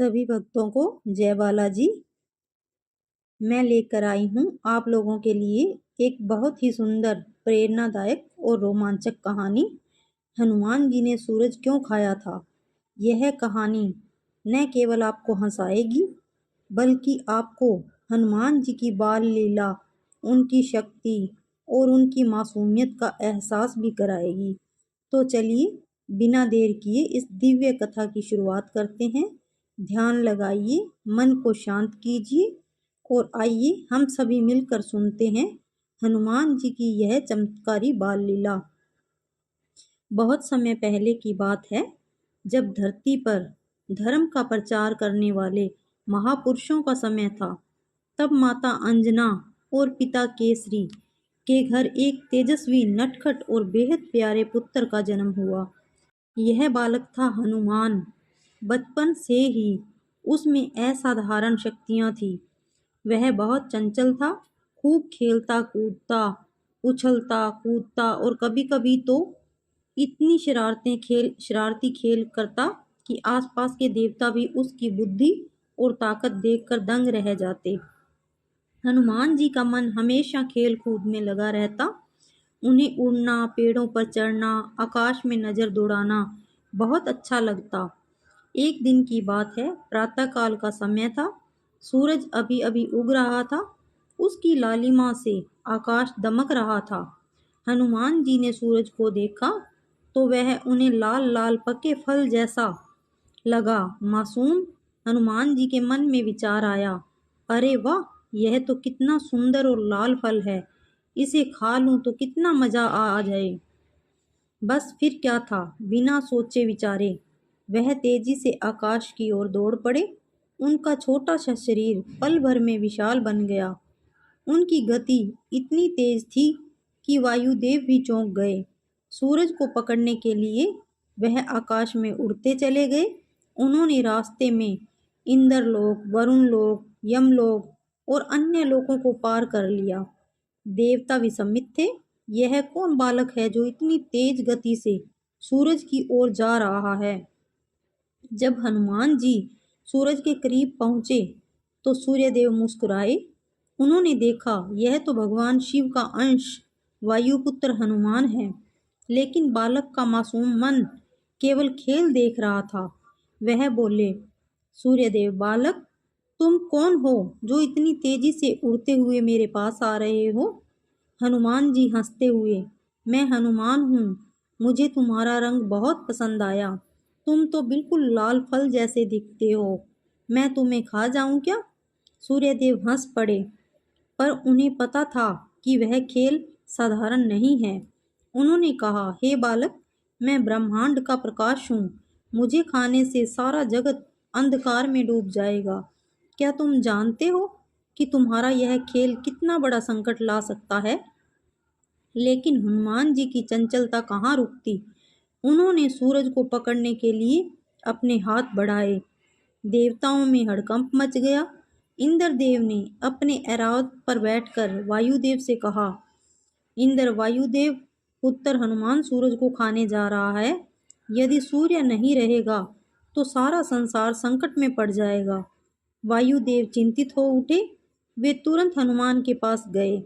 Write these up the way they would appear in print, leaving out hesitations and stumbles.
सभी भक्तों को जय बालाजी। मैं लेकर आई हूँ आप लोगों के लिए एक बहुत ही सुंदर, प्रेरणादायक और रोमांचक कहानी। हनुमान जी ने सूरज क्यों खाया था। यह कहानी न केवल आपको हंसाएगी बल्कि आपको हनुमान जी की बाल लीला, उनकी शक्ति और उनकी मासूमियत का एहसास भी कराएगी। तो चलिए बिना देर किए इस दिव्य कथा की शुरुआत करते हैं। ध्यान लगाइए, मन को शांत कीजिए और आइए हम सभी मिलकर सुनते हैं हनुमान जी की यह चमत्कारी बाल लीला। बहुत समय पहले की बात है, जब धरती पर धर्म का प्रचार करने वाले महापुरुषों का समय था। तब माता अंजना और पिता केसरी के घर एक तेजस्वी, नटखट और बेहद प्यारे पुत्र का जन्म हुआ। यह बालक था हनुमान। बचपन से ही उसमें असाधारण शक्तियां थी। वह बहुत चंचल था, खूब खेलता कूदता, उछलता कूदता और कभी-कभी तो इतनी शरारती खेल करता कि आसपास के देवता भी उसकी बुद्धि और ताकत देखकर दंग रह जाते। हनुमान जी का मन हमेशा खेल कूद में लगा रहता। उन्हें उड़ना, पेड़ों पर चढ़ना, आकाश में नजर दौड़ाना बहुत अच्छा लगता। एक दिन की बात है, प्रातःकाल का समय था। सूरज अभी अभी उग रहा था। उसकी लालिमा से आकाश दमक रहा था। हनुमान जी ने सूरज को देखा तो वह उन्हें लाल लाल पके फल जैसा लगा। मासूम हनुमान जी के मन में विचार आया, अरे वाह, यह तो कितना सुंदर और लाल फल है। इसे खा लूं तो कितना मजा आ जाए। बस फिर क्या था, बिना सोचे विचारे वह तेजी से आकाश की ओर दौड़ पड़े। उनका छोटा सा शरीर पल भर में विशाल बन गया। उनकी गति इतनी तेज थी कि वायुदेव भी चौंक गए। सूरज को पकड़ने के लिए वह आकाश में उड़ते चले गए। उन्होंने रास्ते में इंद्रलोक, वरुण लोक, यमलोक और अन्य लोकों को पार कर लिया। देवता विस्मित थे। यह कौन बालक है जो इतनी तेज गति से सूरज की ओर जा रहा है। जब हनुमान जी सूरज के करीब पहुंचे तो सूर्यदेव मुस्कुराए। उन्होंने देखा यह तो भगवान शिव का अंश वायुपुत्र हनुमान है। लेकिन बालक का मासूम मन केवल खेल देख रहा था। वह बोले, सूर्यदेव बालक, तुम कौन हो जो इतनी तेजी से उड़ते हुए मेरे पास आ रहे हो। हनुमान जी हंसते हुए, मैं हनुमान हूँ। मुझे तुम्हारा रंग बहुत पसंद आया। तुम तो बिल्कुल लाल फल जैसे दिखते हो। मैं तुम्हें खा जाऊं क्या। सूर्यदेव हंस पड़े, पर उन्हें पता था कि वह खेल साधारण नहीं है। उन्होंने कहा, हे बालक, मैं ब्रह्मांड का प्रकाश हूँ। मुझे खाने से सारा जगत अंधकार में डूब जाएगा। क्या तुम जानते हो कि तुम्हारा यह खेल कितना बड़ा संकट ला सकता है। लेकिन हनुमान जी की चंचलता कहाँ रुकती। उन्होंने सूरज को पकड़ने के लिए अपने हाथ बढ़ाए। देवताओं में हड़कंप मच गया। इंद्रदेव ने अपने ऐरावत पर बैठकर वायुदेव से कहा, इंद्र वायुदेव, पुत्र हनुमान सूरज को खाने जा रहा है। यदि सूर्य नहीं रहेगा तो सारा संसार संकट में पड़ जाएगा। वायुदेव चिंतित हो उठे। वे तुरंत हनुमान के पास गए।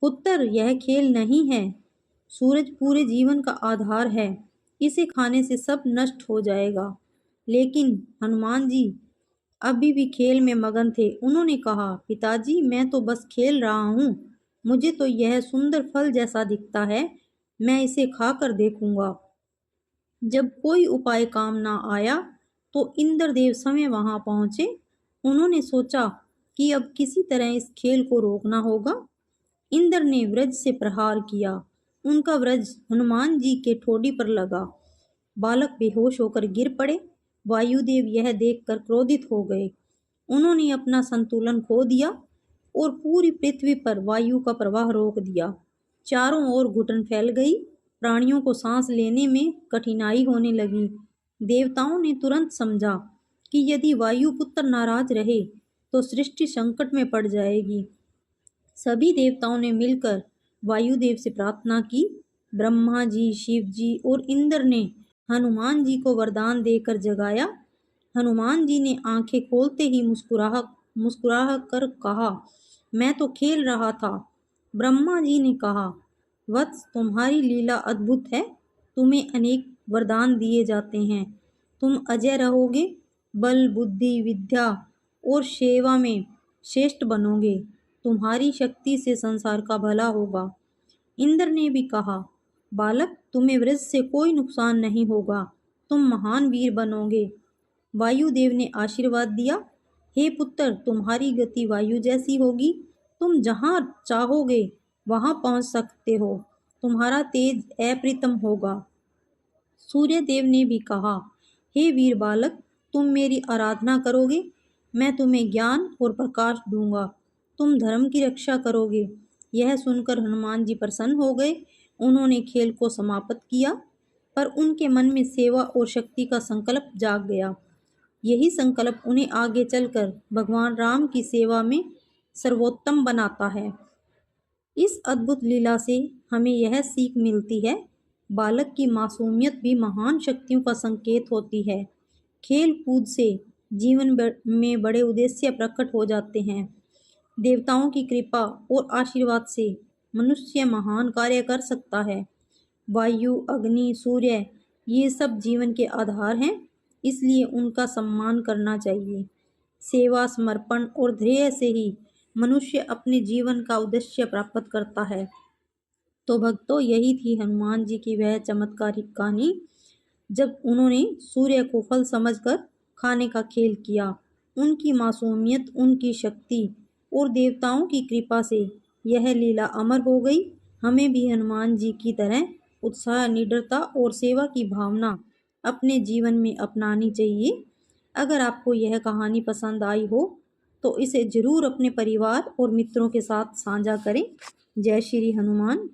पुत्र, यह खेल नहीं है। सूरज पूरे जीवन का आधार है। इसे खाने से सब नष्ट हो जाएगा। लेकिन हनुमान जी अभी भी खेल में मगन थे। उन्होंने कहा, पिताजी, मैं तो बस खेल रहा हूँ। मुझे तो यह सुंदर फल जैसा दिखता है। मैं इसे खाकर देखूंगा। जब कोई उपाय काम ना आया तो इंद्रदेव समय वहां पहुंचे। उन्होंने सोचा कि अब किसी तरह इस खेल को रोकना होगा। इंद्र ने वज्र से प्रहार किया। उनका वज्र हनुमान जी के ठोड़ी पर लगा। बालक बेहोश होकर गिर पड़े। वायुदेव यह देखकर क्रोधित हो गए। उन्होंने अपना संतुलन खो दिया और पूरी पृथ्वी पर वायु का प्रवाह रोक दिया। चारों ओर घुटन फैल गई। प्राणियों को सांस लेने में कठिनाई होने लगी। देवताओं ने तुरंत समझा कि यदि वायुपुत्र नाराज रहे तो सृष्टि संकट में पड़ जाएगी। सभी देवताओं ने मिलकर वायुदेव से प्रार्थना की। ब्रह्मा जी, शिव जी और इंद्र ने हनुमान जी को वरदान देकर जगाया। हनुमान जी ने आंखें खोलते ही मुस्कुरा कर कहा, मैं तो खेल रहा था। ब्रह्मा जी ने कहा, वत्स, तुम्हारी लीला अद्भुत है। तुम्हें अनेक वरदान दिए जाते हैं। तुम अजय रहोगे, बल, बुद्धि, विद्या और सेवा में श्रेष्ठ बनोगे। तुम्हारी शक्ति से संसार का भला होगा। इंद्र ने भी कहा, बालक, तुम्हें वृक्ष से कोई नुकसान नहीं होगा। तुम महान वीर बनोगे। वायुदेव ने आशीर्वाद दिया, हे पुत्र, तुम्हारी गति वायु जैसी होगी। तुम जहाँ चाहोगे वहाँ पहुँच सकते हो। तुम्हारा तेज अप्रतिम होगा। सूर्यदेव ने भी कहा, हे वीर बालक, तुम मेरी आराधना करोगे, मैं तुम्हें ज्ञान और प्रकाश दूंगा। तुम धर्म की रक्षा करोगे। यह सुनकर हनुमान जी प्रसन्न हो गए। उन्होंने खेल को समाप्त किया, पर उनके मन में सेवा और शक्ति का संकल्प जाग गया। यही संकल्प उन्हें आगे चलकर भगवान राम की सेवा में सर्वोत्तम बनाता है। इस अद्भुत लीला से हमें यह सीख मिलती है, बालक की मासूमियत भी महान शक्तियों का संकेत होती है। खेल कूद से जीवन में बड़े उद्देश्य प्रकट हो जाते हैं। देवताओं की कृपा और आशीर्वाद से मनुष्य महान कार्य कर सकता है। वायु, अग्नि, सूर्य, ये सब जीवन के आधार हैं, इसलिए उनका सम्मान करना चाहिए। सेवा, समर्पण और धैर्य से ही मनुष्य अपने जीवन का उद्देश्य प्राप्त करता है। तो भक्तों, यही थी हनुमान जी की वह चमत्कारिक कहानी, जब उन्होंने सूर्य को फल समझकर खाने का खेल किया। उनकी मासूमियत, उनकी शक्ति और देवताओं की कृपा से यह लीला अमर हो गई। हमें भी हनुमान जी की तरह उत्साह, निडरता और सेवा की भावना अपने जीवन में अपनानी चाहिए। अगर आपको यह कहानी पसंद आई हो तो इसे जरूर अपने परिवार और मित्रों के साथ साझा करें। जय श्री हनुमान।